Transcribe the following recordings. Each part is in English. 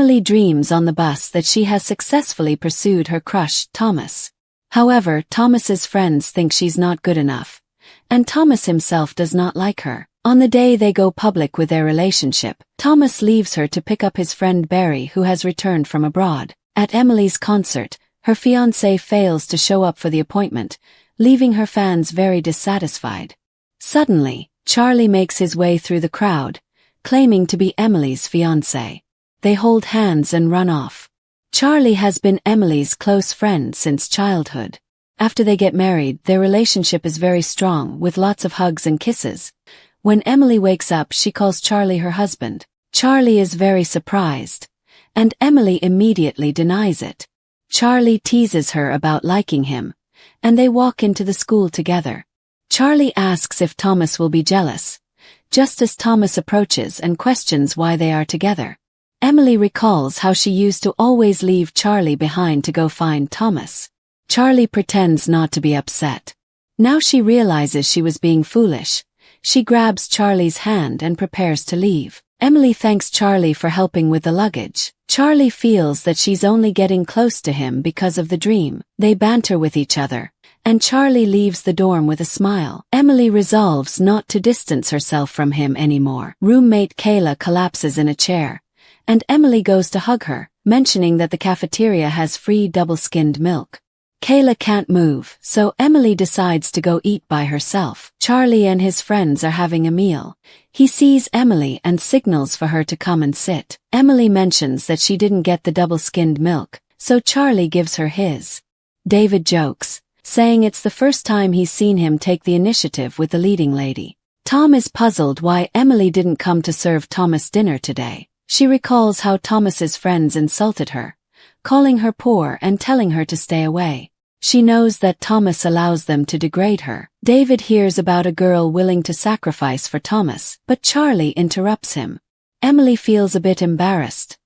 Emily dreams on the bus that she has successfully pursued her crush, Thomas. However, Thomas's friends think she's not good enough, and Thomas himself does not like her. On the day they go public with their relationship, Thomas leaves her to pick up his friend Barry, who has returned from abroad. At Emily's concert, her fiancé fails to show up for the appointment, leaving her fans very dissatisfied. Suddenly, Charlie makes his way through the crowd, claiming to be Emily's fiancé. They hold hands and run off. Charlie has been Emily's close friend since childhood. After they get married, their relationship is very strong, with lots of hugs and kisses. When Emily wakes up, she calls Charlie her husband. Charlie is very surprised, and Emily immediately denies it. Charlie teases her about liking him, and they walk into the school together. Charlie asks if Thomas will be jealous, just as Thomas approaches and questions why they are together. Emily recalls how she used to always leave Charlie behind to go find Thomas. Charlie pretends not to be upset. Now she realizes she was being foolish. She grabs Charlie's hand and prepares to leave. Emily thanks Charlie for helping with the luggage. Charlie feels that she's only getting close to him because of the dream. They banter with each other, and Charlie leaves the dorm with a smile. Emily resolves not to distance herself from him anymore. Roommate Kayla collapses in a chair, and Emily goes to hug her, mentioning that the cafeteria has free double-skinned milk. Kayla can't move, so Emily decides to go eat by herself. Charlie and his friends are having a meal. He sees Emily and signals for her to come and sit. Emily mentions that she didn't get the double-skinned milk, so Charlie gives her his. David jokes, saying it's the first time he's seen him take the initiative with the leading lady. Tom is puzzled why Emily didn't come to serve Thomas dinner today. She recalls how Thomas's friends insulted her, calling her poor and telling her to stay away. She knows that Thomas allows them to degrade her. David hears about a girl willing to sacrifice for Thomas, but Charlie interrupts him. Emily feels a bit embarrassed.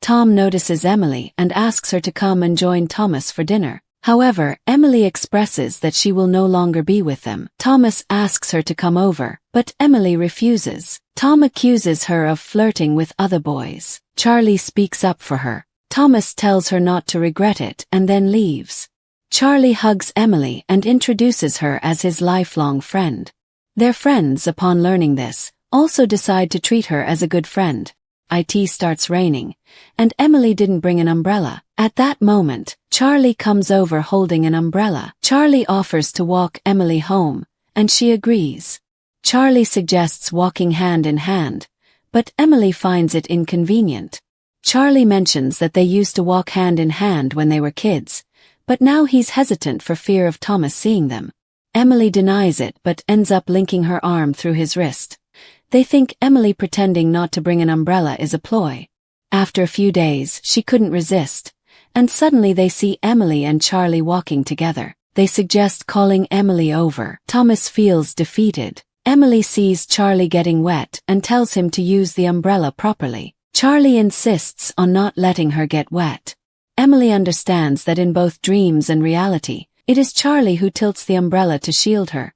Tom notices Emily and asks her to come and join Thomas for dinner. However, Emily expresses that she will no longer be with them. Thomas asks her to come over, but Emily refuses. Tom accuses her of flirting with other boys. Charlie speaks up for her. Thomas tells her not to regret it and then leaves. Charlie hugs Emily and introduces her as his lifelong friend. Their friends, upon learning this, also decide to treat her as a good friend. It starts raining, and Emily didn't bring an umbrella. At that moment, Charlie comes over holding an umbrella. Charlie offers to walk Emily home, and she agrees. Charlie suggests walking hand in hand, but Emily finds it inconvenient. Charlie mentions that they used to walk hand in hand when they were kids, but now he's hesitant for fear of Thomas seeing them. Emily denies it but ends up linking her arm through his wrist. They think Emily pretending not to bring an umbrella is a ploy. After a few days, she couldn't resist, and suddenly they see Emily and Charlie walking together. They suggest calling Emily over. Thomas feels defeated. Emily sees Charlie getting wet and tells him to use the umbrella properly. Charlie insists on not letting her get wet. Emily understands that in both dreams and reality, it is Charlie who tilts the umbrella to shield her.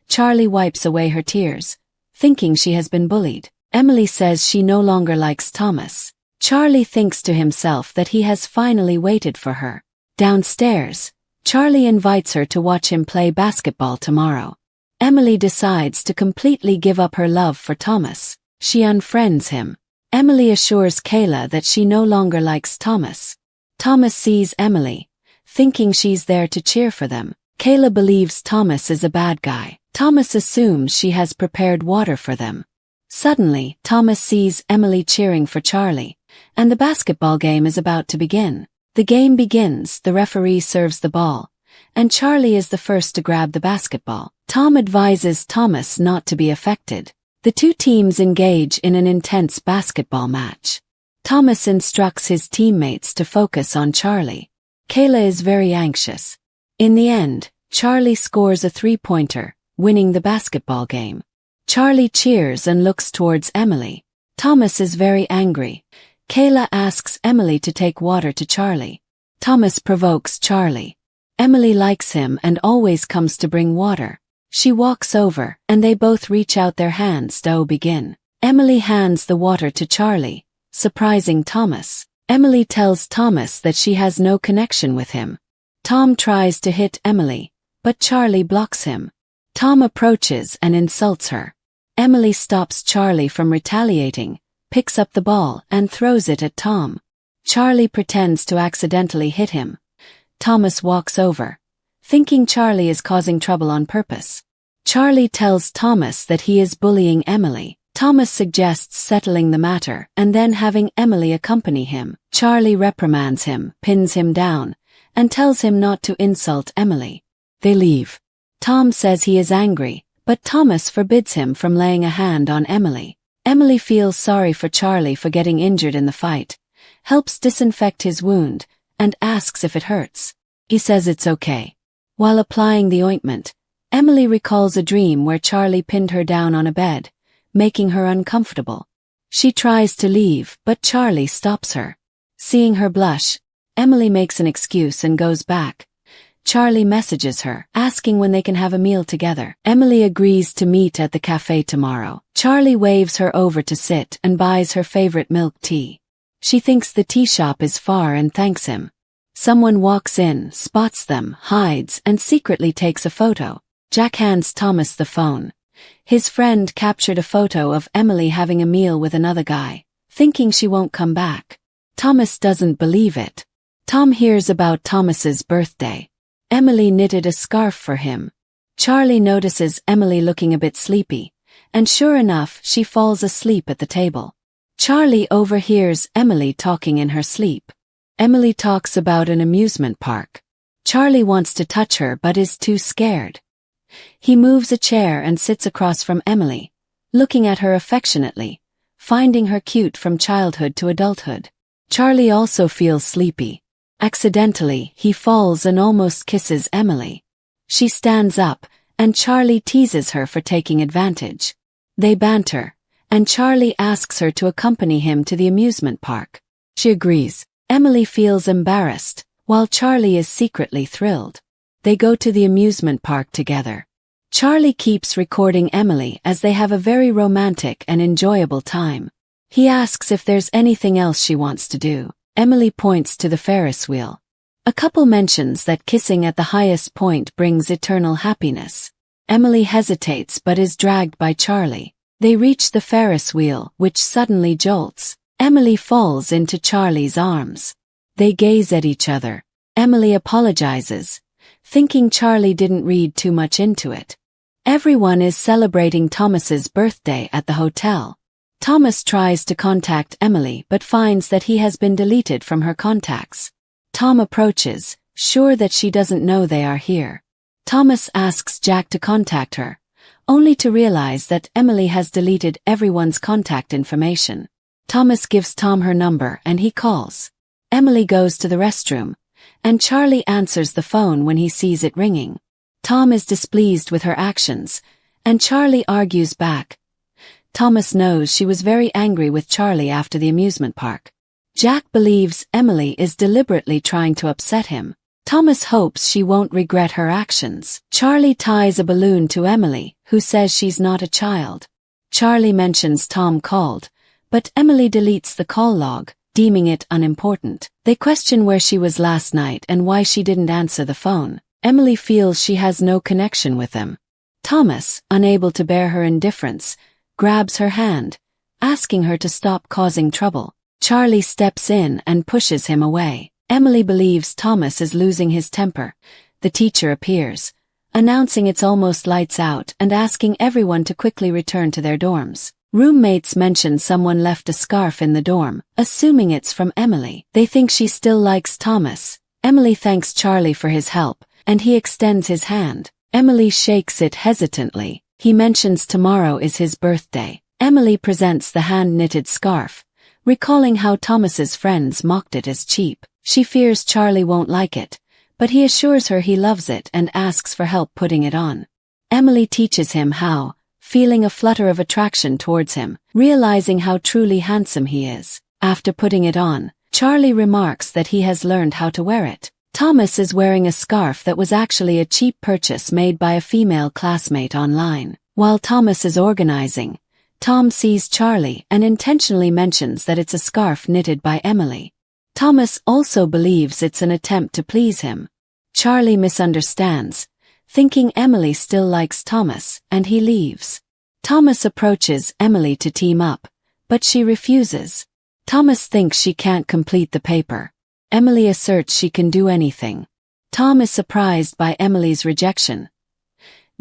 Charlie wipes away her tears, thinking she has been bullied. Emily says she no longer likes Thomas. Charlie thinks to himself that he has finally waited for her. Downstairs, Charlie invites her to watch him play basketball tomorrow. Emily decides to completely give up her love for Thomas. She unfriends him. Emily assures Kayla that she no longer likes Thomas. Thomas sees Emily, thinking she's there to cheer for them. Kayla believes Thomas is a bad guy. Thomas assumes she has prepared water for them. Suddenly, Thomas sees Emily cheering for Charlie, and the basketball game is about to begin. The game begins, the referee serves the ball, and Charlie is the first to grab the basketball. Tom advises Thomas not to be affected. The two teams engage in an intense basketball match. Thomas instructs his teammates to focus on Charlie. Kayla is very anxious. In the end, Charlie scores a three-pointer, winning the basketball game. Charlie cheers and looks towards Emily. Thomas is very angry. Kayla asks Emily to take water to Charlie. Thomas provokes Charlie. Emily likes him and always comes to bring water. She walks over, and they both reach out their hands to begin. Emily hands the water to Charlie, surprising Thomas. Emily tells Thomas that she has no connection with him. Tom tries to hit Emily, but Charlie blocks him. Tom approaches and insults her. Emily stops Charlie from retaliating, picks up the ball and throws it at Tom. Charlie pretends to accidentally hit him. Thomas walks over, thinking Charlie is causing trouble on purpose. Charlie tells Thomas that he is bullying Emily. Thomas suggests settling the matter and then having Emily accompany him. Charlie reprimands him, pins him down, and tells him not to insult Emily. They leave. Tom says he is angry, but Thomas forbids him from laying a hand on Emily. Emily feels sorry for Charlie for getting injured in the fight, helps disinfect his wound, and asks if it hurts. He says it's okay. While applying the ointment, Emily recalls a dream where Charlie pinned her down on a bed, making her uncomfortable. She tries to leave, but Charlie stops her. Seeing her blush, Emily makes an excuse and goes back. Charlie messages her, asking when they can have a meal together. Emily agrees to meet at the cafe tomorrow. Charlie waves her over to sit and buys her favorite milk tea. She thinks the tea shop is far and thanks him. Someone walks in, spots them, hides, and secretly takes a photo. Jack hands Thomas the phone. His friend captured a photo of Emily having a meal with another guy, thinking she won't come back. Thomas doesn't believe it. Tom hears about Thomas's birthday. Emily knitted a scarf for him. Charlie notices Emily looking a bit sleepy, and sure enough, she falls asleep at the table. Charlie overhears Emily talking in her sleep. Emily talks about an amusement park. Charlie wants to touch her but is too scared. He moves a chair and sits across from Emily, looking at her affectionately, finding her cute from childhood to adulthood. Charlie also feels sleepy. Accidentally, he falls and almost kisses Emily. She stands up, and Charlie teases her for taking advantage. They banter, and Charlie asks her to accompany him to the amusement park. She agrees. Emily feels embarrassed, while Charlie is secretly thrilled. They go to the amusement park together. Charlie keeps recording Emily as they have a very romantic and enjoyable time. He asks if there's anything else she wants to do. Emily points to the Ferris wheel. A couple mentions that kissing at the highest point brings eternal happiness. Emily hesitates but is dragged by Charlie. They reach the Ferris wheel, which suddenly jolts. Emily falls into Charlie's arms. They gaze at each other. Emily apologizes, thinking Charlie didn't read too much into it. Everyone is celebrating Thomas's birthday at the hotel. Thomas tries to contact Emily but finds that he has been deleted from her contacts. Tom approaches, sure that she doesn't know they are here. Thomas asks Jack to contact her, only to realize that Emily has deleted everyone's contact information. Thomas gives Tom her number and he calls. Emily goes to the restroom, and Charlie answers the phone when he sees it ringing. Tom is displeased with her actions, and Charlie argues back. Thomas knows she was very angry with Charlie after the amusement park. Jack believes Emily is deliberately trying to upset him. Thomas hopes she won't regret her actions. Charlie ties a balloon to Emily, who says she's not a child. Charlie mentions Tom called, but Emily deletes the call log, deeming it unimportant. They question where she was last night and why she didn't answer the phone. Emily feels she has no connection with them. Thomas, unable to bear her indifference, grabs her hand, asking her to stop causing trouble. Charlie steps in and pushes him away. Emily believes Thomas is losing his temper. The teacher appears, announcing it's almost lights out and asking everyone to quickly return to their dorms. Roommates mention someone left a scarf in the dorm, assuming it's from Emily. They think she still likes Thomas. Emily thanks Charlie for his help, and he extends his hand. Emily shakes it hesitantly. He mentions tomorrow is his birthday. Emily presents the hand-knitted scarf, recalling how Thomas's friends mocked it as cheap. She fears Charlie won't like it, but he assures her he loves it and asks for help putting it on. Emily teaches him how, feeling a flutter of attraction towards him, realizing how truly handsome he is. After putting it on, Charlie remarks that he has learned how to wear it. Thomas is wearing a scarf that was actually a cheap purchase made by a female classmate online. While Thomas is organizing, Tom sees Charlie and intentionally mentions that it's a scarf knitted by Emily. Thomas also believes it's an attempt to please him. Charlie misunderstands, thinking Emily still likes Thomas, and he leaves. Thomas approaches Emily to team up, but she refuses. Thomas thinks she can't complete the paper. Emily asserts she can do anything. Tom is surprised by Emily's rejection.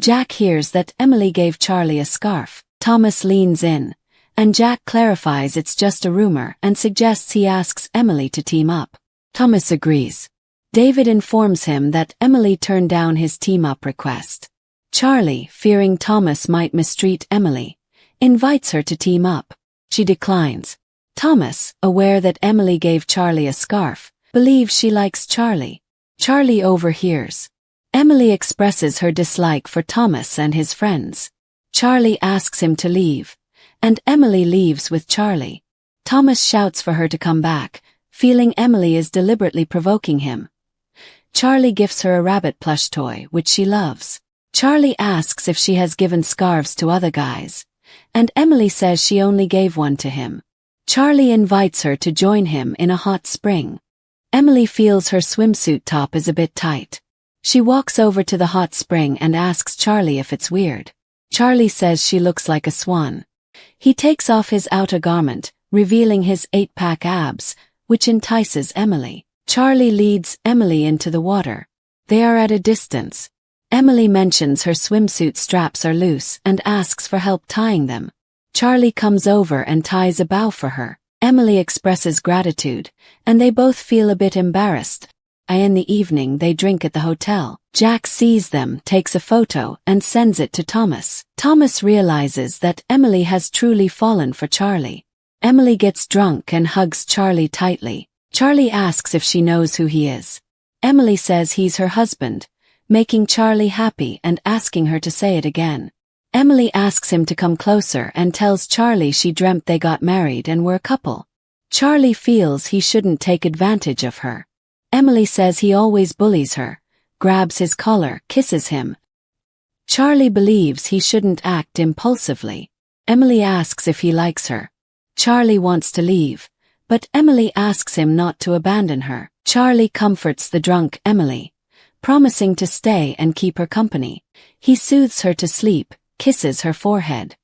Jack hears that Emily gave Charlie a scarf. Thomas leans in, and Jack clarifies it's just a rumor and suggests he asks Emily to team up. Thomas agrees. David informs him that Emily turned down his team-up request. Charlie, fearing Thomas might mistreat Emily, invites her to team up. She declines. Thomas, aware that Emily gave Charlie a scarf, believes she likes Charlie. Charlie overhears. Emily expresses her dislike for Thomas and his friends. Charlie asks him to leave, and Emily leaves with Charlie. Thomas shouts for her to come back, feeling Emily is deliberately provoking him. Charlie gifts her a rabbit plush toy, which she loves. Charlie asks if she has given scarves to other guys, and Emily says she only gave one to him. Charlie invites her to join him in a hot spring. Emily feels her swimsuit top is a bit tight. She walks over to the hot spring and asks Charlie if it's weird. Charlie says she looks like a swan. He takes off his outer garment, revealing his 8-pack abs, which entices Emily. Charlie leads Emily into the water. They are at a distance. Emily mentions her swimsuit straps are loose and asks for help tying them. Charlie comes over and ties a bow for her. Emily expresses gratitude, and they both feel a bit embarrassed. In the evening they drink at the hotel. Jack sees them, takes a photo, and sends it to Thomas. Thomas realizes that Emily has truly fallen for Charlie. Emily gets drunk and hugs Charlie tightly. Charlie asks if she knows who he is. Emily says he's her husband, making Charlie happy and asking her to say it again. Emily asks him to come closer and tells Charlie she dreamt they got married and were a couple. Charlie feels he shouldn't take advantage of her. Emily says he always bullies her, grabs his collar, kisses him. Charlie believes he shouldn't act impulsively. Emily asks if he likes her. Charlie wants to leave, but Emily asks him not to abandon her. Charlie comforts the drunk Emily, promising to stay and keep her company. He soothes her to sleep, kisses her forehead.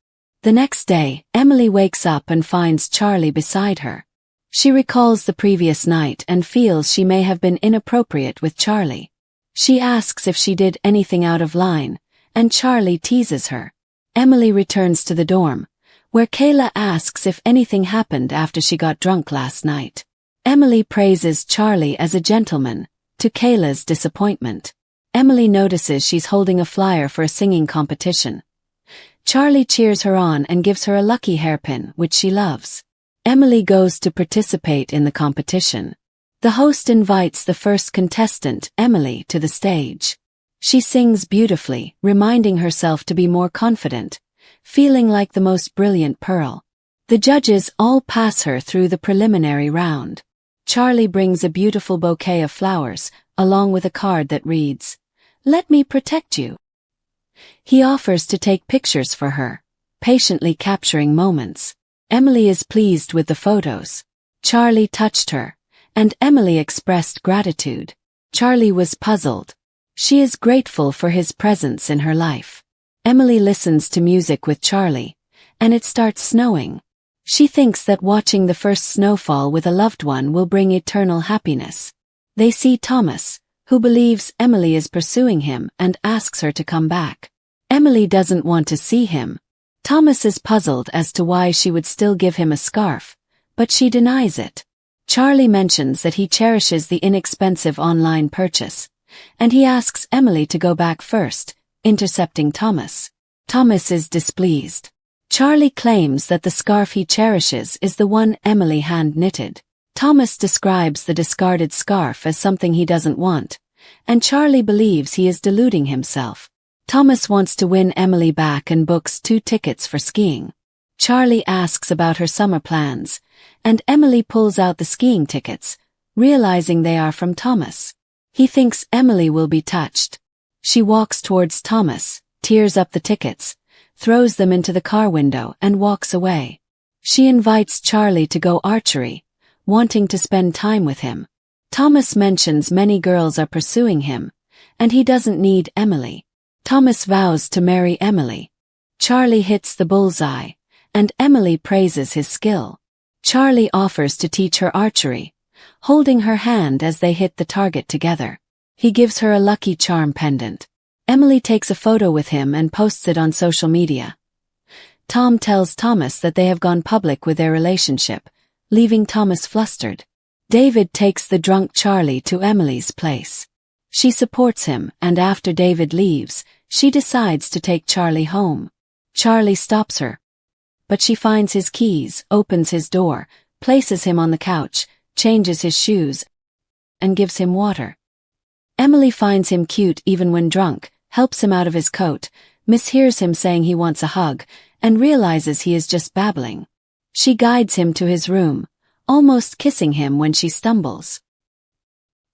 The next day, Emily wakes up and finds Charlie beside her. She recalls the previous night and feels she may have been inappropriate with Charlie. She asks if she did anything out of line, and Charlie teases her. Emily returns to the dorm, where Kayla asks if anything happened after she got drunk last night. Emily praises Charlie as a gentleman, to Kayla's disappointment. Emily notices she's holding a flyer for a singing competition. Charlie cheers her on and gives her a lucky hairpin, which she loves. Emily goes to participate in the competition. The host invites the first contestant, Emily, to the stage. She sings beautifully, reminding herself to be more confident, feeling like the most brilliant pearl. The judges all pass her through the preliminary round. Charlie brings a beautiful bouquet of flowers, along with a card that reads, "Let me protect you." He offers to take pictures for her, patiently capturing moments. Emily is pleased with the photos. Charlie touched her, and Emily expressed gratitude. Charlie was puzzled. She is grateful for his presence in her life. Emily listens to music with Charlie, and it starts snowing. She thinks that watching the first snowfall with a loved one will bring eternal happiness. They see Thomas, who believes Emily is pursuing him and asks her to come back. Emily doesn't want to see him. Thomas is puzzled as to why she would still give him a scarf, but she denies it. Charlie mentions that he cherishes the inexpensive online purchase, and he asks Emily to go back first, intercepting Thomas. Thomas is displeased. Charlie claims that the scarf he cherishes is the one Emily hand-knitted. Thomas describes the discarded scarf as something he doesn't want, and Charlie believes he is deluding himself. Thomas wants to win Emily back and books 2 tickets for skiing. Charlie asks about her summer plans, and Emily pulls out the skiing tickets, realizing they are from Thomas. He thinks Emily will be touched. She walks towards Thomas, tears up the tickets, throws them into the car window and walks away. She invites Charlie to go archery, wanting to spend time with him. Thomas mentions many girls are pursuing him, and he doesn't need Emily. Thomas vows to marry Emily. Charlie hits the bullseye, and Emily praises his skill. Charlie offers to teach her archery, holding her hand as they hit the target together. He gives her a Lucky Charm pendant. Emily takes a photo with him and posts it on social media. Tom tells Thomas that they have gone public with their relationship, leaving Thomas flustered. David takes the drunk Charlie to Emily's place. She supports him, and after David leaves, she decides to take Charlie home. Charlie stops her, but she finds his keys, opens his door, places him on the couch, changes his shoes, and gives him water. Emily finds him cute even when drunk, helps him out of his coat, mishears him saying he wants a hug, and realizes he is just babbling. She guides him to his room, almost kissing him when she stumbles.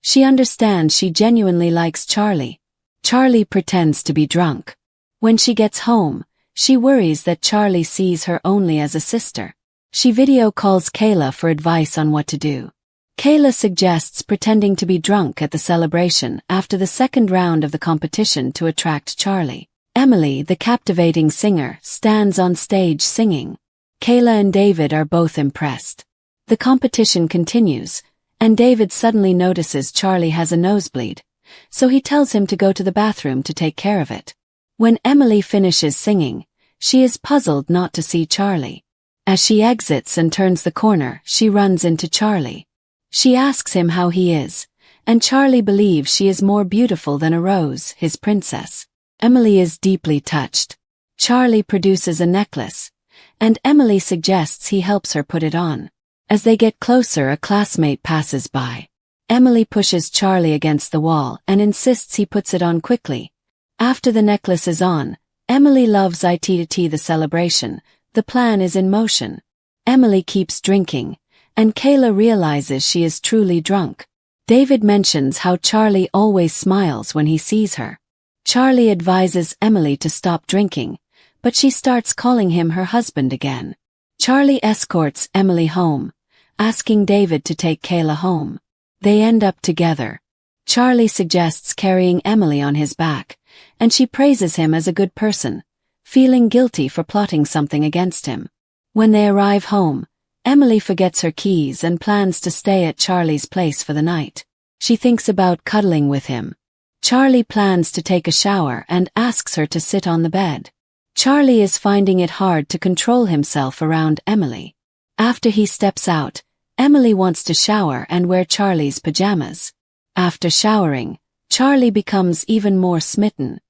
She understands she genuinely likes Charlie. Charlie pretends to be drunk. When she gets home, she worries that Charlie sees her only as a sister. She video calls Kayla for advice on what to do. Kayla suggests pretending to be drunk at the celebration after the second round of the competition to attract Charlie. Emily, the captivating singer, stands on stage singing. Kayla and David are both impressed. The competition continues, and David suddenly notices Charlie has a nosebleed, so he tells him to go to the bathroom to take care of it. When Emily finishes singing, she is puzzled not to see Charlie. As she exits and turns the corner, she runs into Charlie. She asks him how he is, and Charlie believes she is more beautiful than a rose, his princess. Emily is deeply touched. Charlie produces a necklace, and Emily suggests he helps her put it on. As they get closer, a classmate passes by. Emily pushes Charlie against the wall and insists he puts it on quickly. After the necklace is on, Emily loves it the celebration. The plan is in motion. Emily keeps drinking, and Kayla realizes she is truly drunk. David mentions how Charlie always smiles when he sees her. Charlie advises Emily to stop drinking, but she starts calling him her husband again. Charlie escorts Emily home, asking David to take Kayla home. They end up together. Charlie suggests carrying Emily on his back, and she praises him as a good person, feeling guilty for plotting something against him. When they arrive home, Emily forgets her keys and plans to stay at Charlie's place for the night. She thinks about cuddling with him. Charlie plans to take a shower and asks her to sit on the bed. Charlie is finding it hard to control himself around Emily. After he steps out, Emily wants to shower and wear Charlie's pajamas. After showering, Charlie becomes even more smitten.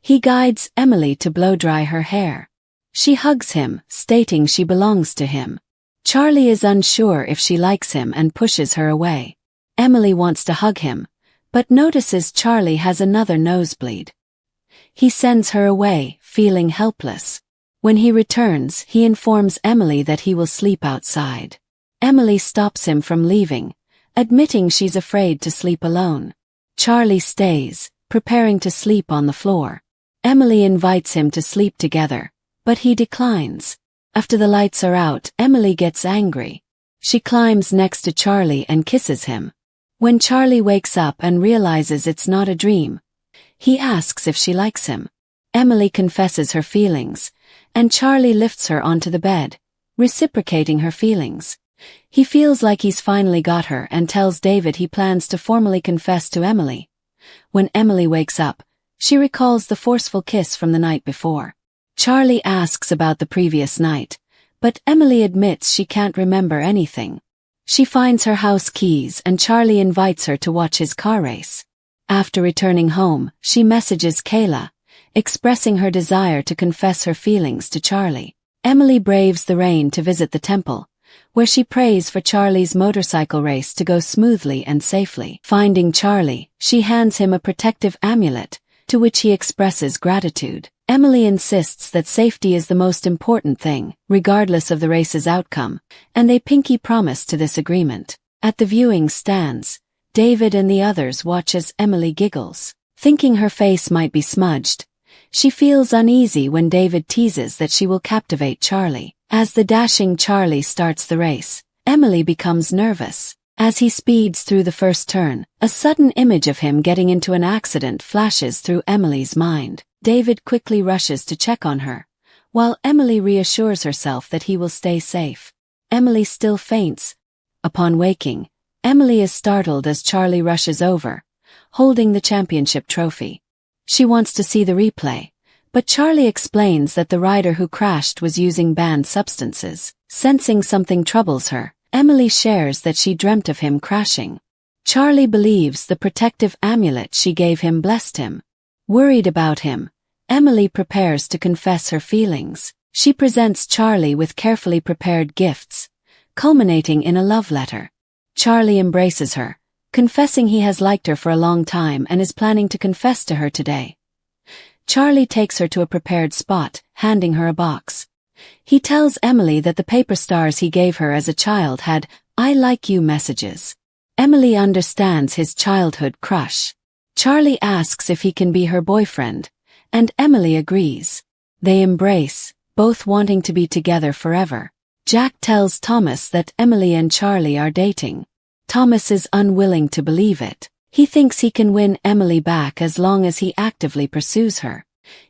He guides Emily to blow-dry her hair. She hugs him, stating she belongs to him. Charlie is unsure if she likes him and pushes her away. Emily wants to hug him, but notices Charlie has another nosebleed. He sends her away, feeling helpless. When he returns, he informs Emily that he will sleep outside. Emily stops him from leaving, admitting she's afraid to sleep alone. Charlie stays, preparing to sleep on the floor. Emily invites him to sleep together, but he declines. After the lights are out, Emily gets angry. She climbs next to Charlie and kisses him. When Charlie wakes up and realizes it's not a dream, he asks if she likes him. Emily confesses her feelings, and Charlie lifts her onto the bed, reciprocating her feelings. He feels like he's finally got her and tells David he plans to formally confess to Emily. When Emily wakes up, she recalls the forceful kiss from the night before. Charlie asks about the previous night, but Emily admits she can't remember anything. She finds her house keys and Charlie invites her to watch his car race. After returning home, she messages Kayla, expressing her desire to confess her feelings to Charlie. Emily braves the rain to visit the temple, where she prays for Charlie's motorcycle race to go smoothly and safely. Finding Charlie, she hands him a protective amulet, to which he expresses gratitude. Emily insists that safety is the most important thing, regardless of the race's outcome, and they pinky promise to this agreement. At the viewing stands, David and the others watch as Emily giggles. Thinking her face might be smudged, she feels uneasy when David teases that she will captivate Charlie. As the dashing Charlie starts the race, Emily becomes nervous. As he speeds through the first turn, a sudden image of him getting into an accident flashes through Emily's mind. David quickly rushes to check on her, while Emily reassures herself that he will stay safe. Emily still faints. Upon waking, Emily is startled as Charlie rushes over, holding the championship trophy. She wants to see the replay, but Charlie explains that the rider who crashed was using banned substances. Sensing something troubles her, Emily shares that she dreamt of him crashing. Charlie believes the protective amulet she gave him blessed him. Worried about him, Emily prepares to confess her feelings. She presents Charlie with carefully prepared gifts, culminating in a love letter. Charlie embraces her, confessing he has liked her for a long time and is planning to confess to her today. Charlie takes her to a prepared spot, handing her a box. He tells Emily that the paper stars he gave her as a child had "I like you" messages. Emily understands his childhood crush. Charlie asks if he can be her boyfriend, and Emily agrees. They embrace, both wanting to be together forever. Jack tells Thomas that Emily and Charlie are dating. Thomas is unwilling to believe it. He thinks he can win Emily back as long as he actively pursues her.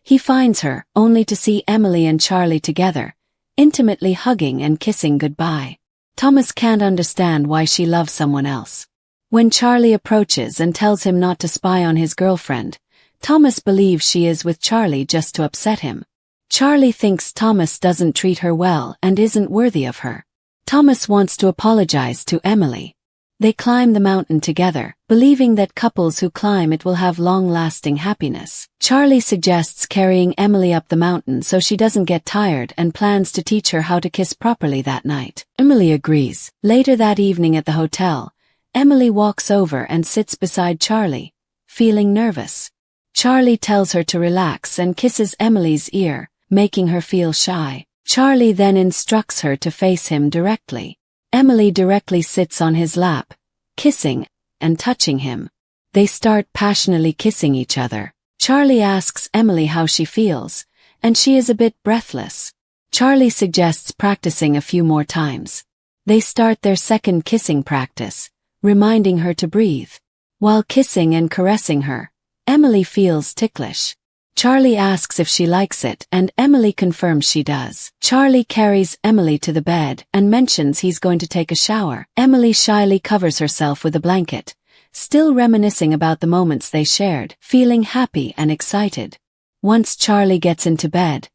He finds her, only to see Emily and Charlie together, intimately hugging and kissing goodbye. Thomas can't understand why she loves someone else. When Charlie approaches and tells him not to spy on his girlfriend, Thomas believes she is with Charlie just to upset him. Charlie thinks Thomas doesn't treat her well and isn't worthy of her. Thomas wants to apologize to Emily. They climb the mountain together, believing that couples who climb it will have long-lasting happiness. Charlie suggests carrying Emily up the mountain so she doesn't get tired and plans to teach her how to kiss properly that night. Emily agrees. Later that evening at the hotel, Emily walks over and sits beside Charlie, feeling nervous. Charlie tells her to relax and kisses Emily's ear, making her feel shy. Charlie then instructs her to face him directly. Emily directly sits on his lap, kissing and touching him. They start passionately kissing each other. Charlie asks Emily how she feels, and she is a bit breathless. Charlie suggests practicing a few more times. They start their second kissing practice, reminding her to breathe. While kissing and caressing her, Emily feels ticklish. Charlie asks if she likes it and Emily confirms she does. Charlie carries Emily to the bed and mentions he's going to take a shower. Emily shyly covers herself with a blanket, still reminiscing about the moments they shared, feeling happy and excited. Once Charlie gets into bed,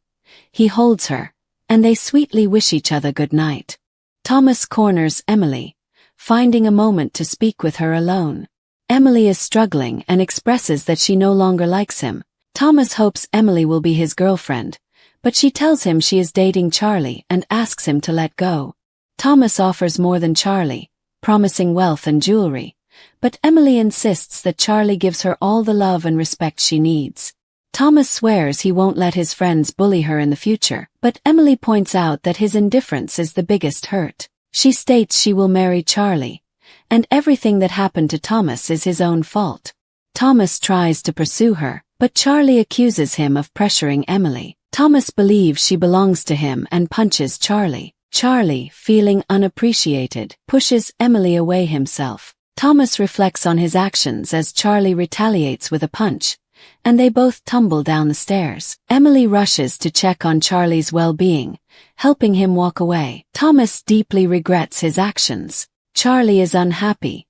he holds her, and they sweetly wish each other good night. Thomas corners Emily, finding a moment to speak with her alone. Emily is struggling and expresses that she no longer likes him. Thomas hopes Emily will be his girlfriend, but she tells him she is dating Charlie and asks him to let go. Thomas offers more than Charlie, promising wealth and jewelry, but Emily insists that Charlie gives her all the love and respect she needs. Thomas swears he won't let his friends bully her in the future, but Emily points out that his indifference is the biggest hurt. She states she will marry Charlie, and everything that happened to Thomas is his own fault. Thomas tries to pursue her, but Charlie accuses him of pressuring Emily. Thomas believes she belongs to him and punches Charlie. Charlie, feeling unappreciated, pushes Emily away himself. Thomas reflects on his actions as Charlie retaliates with a punch, and they both tumble down the stairs. Emily rushes to check on Charlie's well-being, helping him walk away. Thomas deeply regrets his actions. Charlie is unhappy.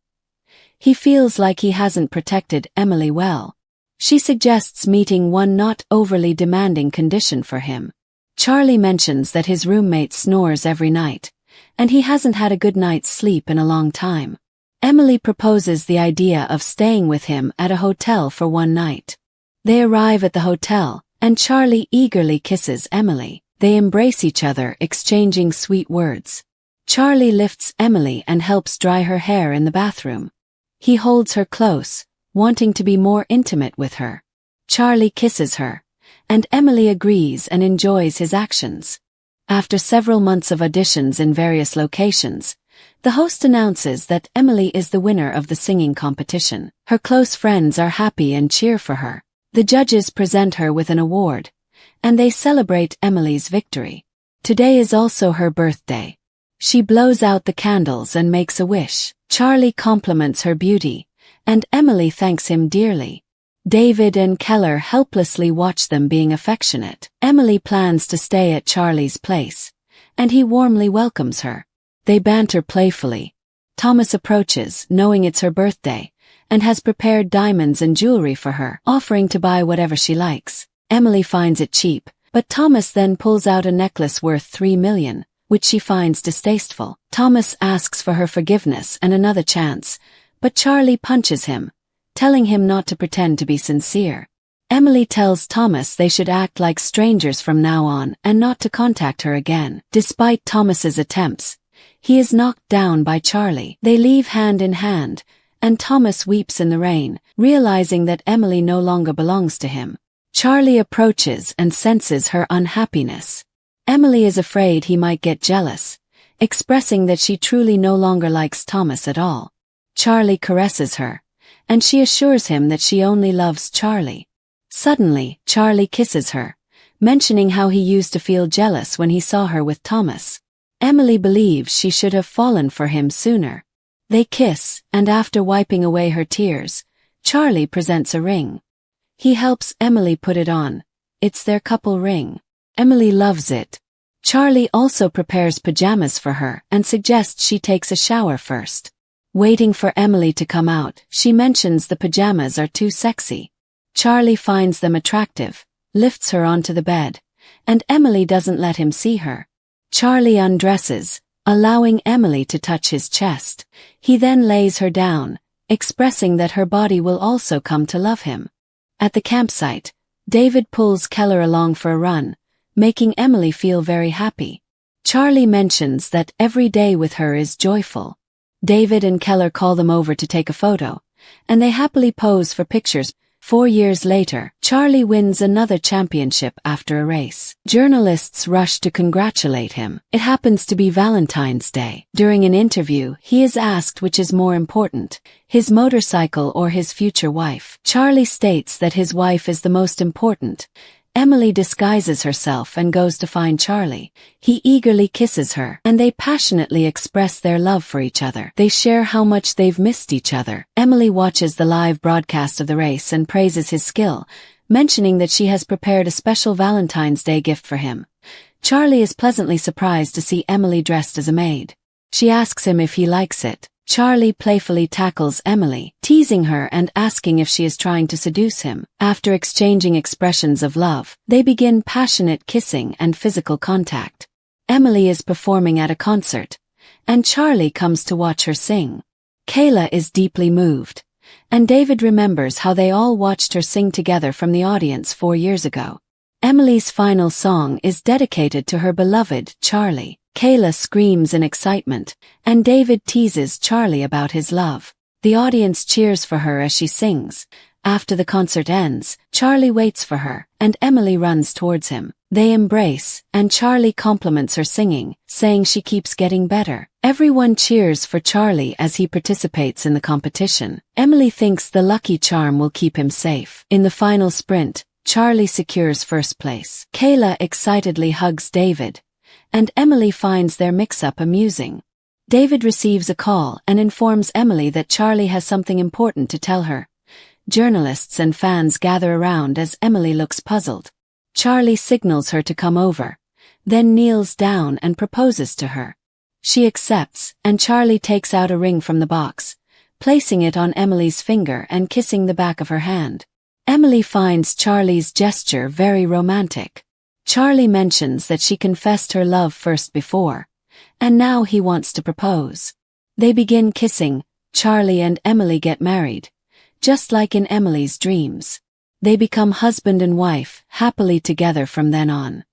He feels like he hasn't protected Emily well. She suggests meeting one not overly demanding condition for him. Charlie mentions that his roommate snores every night, and he hasn't had a good night's sleep in a long time. Emily proposes the idea of staying with him at a hotel for one night. They arrive at the hotel, and Charlie eagerly kisses Emily. They embrace each other, exchanging sweet words. Charlie lifts Emily and helps dry her hair in the bathroom. He holds her close, wanting to be more intimate with her. Charlie kisses her, and Emily agrees and enjoys his actions. After several months of auditions in various locations, the host announces that Emily is the winner of the singing competition. Her close friends are happy and cheer for her. The judges present her with an award, and they celebrate Emily's victory. Today is also her birthday. She blows out the candles and makes a wish. Charlie compliments her beauty, and Emily thanks him dearly. David and Keller helplessly watch them being affectionate. Emily plans to stay at Charlie's place, and he warmly welcomes her. They banter playfully. Thomas approaches, knowing it's her birthday, and has prepared diamonds and jewelry for her, offering to buy whatever she likes. Emily finds it cheap, but Thomas then pulls out a necklace worth $3 million, which she finds distasteful. Thomas asks for her forgiveness and another chance, but Charlie punches him, telling him not to pretend to be sincere. Emily tells Thomas they should act like strangers from now on and not to contact her again. Despite Thomas's attempts, he is knocked down by Charlie. They leave hand in hand, and Thomas weeps in the rain, realizing that Emily no longer belongs to him. Charlie approaches and senses her unhappiness. Emily is afraid he might get jealous, expressing that she truly no longer likes Thomas at all. Charlie caresses her, and she assures him that she only loves Charlie. Suddenly, Charlie kisses her, mentioning how he used to feel jealous when he saw her with Thomas. Emily believes she should have fallen for him sooner. They kiss, and after wiping away her tears, Charlie presents a ring. He helps Emily put it on. It's their couple ring. Emily loves it. Charlie also prepares pajamas for her and suggests she takes a shower first. Waiting for Emily to come out, she mentions the pajamas are too sexy. Charlie finds them attractive, lifts her onto the bed, and Emily doesn't let him see her. Charlie undresses, allowing Emily to touch his chest. He then lays her down, expressing that her body will also come to love him. At the campsite, David pulls Keller along for a run, making Emily feel very happy. Charlie mentions that every day with her is joyful. David and Keller call them over to take a photo, and they happily pose for pictures. 4 years later, Charlie wins another championship after a race. Journalists rush to congratulate him. It happens to be Valentine's Day. During an interview, he is asked which is more important, his motorcycle or his future wife. Charlie states that his wife is the most important. Emily disguises herself and goes to find Charlie. He eagerly kisses her, and they passionately express their love for each other. They share how much they've missed each other. Emily watches the live broadcast of the race and praises his skill, mentioning that she has prepared a special Valentine's Day gift for him. Charlie is pleasantly surprised to see Emily dressed as a maid. She asks him if he likes it. Charlie playfully tackles Emily, teasing her and asking if she is trying to seduce him. After exchanging expressions of love, they begin passionate kissing and physical contact. Emily is performing at a concert, and Charlie comes to watch her sing. Kayla is deeply moved, and David remembers how they all watched her sing together from the audience 4 years ago. Emily's final song is dedicated to her beloved, Charlie. Kayla screams in excitement, and David teases Charlie about his love. The audience cheers for her as she sings. After the concert ends, Charlie waits for her, and Emily runs towards him. They embrace, and Charlie compliments her singing, saying she keeps getting better. Everyone cheers for Charlie as he participates in the competition. Emily thinks the lucky charm will keep him safe. In the final sprint, Charlie secures first place. Kayla excitedly hugs David, and Emily finds their mix-up amusing. David receives a call and informs Emily that Charlie has something important to tell her. Journalists and fans gather around as Emily looks puzzled. Charlie signals her to come over, then kneels down and proposes to her. She accepts, and Charlie takes out a ring from the box, placing it on Emily's finger and kissing the back of her hand. Emily finds Charlie's gesture very romantic. Charlie mentions that she confessed her love first before, and now he wants to propose. They begin kissing. Charlie and Emily get married, just like in Emily's dreams. They become husband and wife, happily together from then on.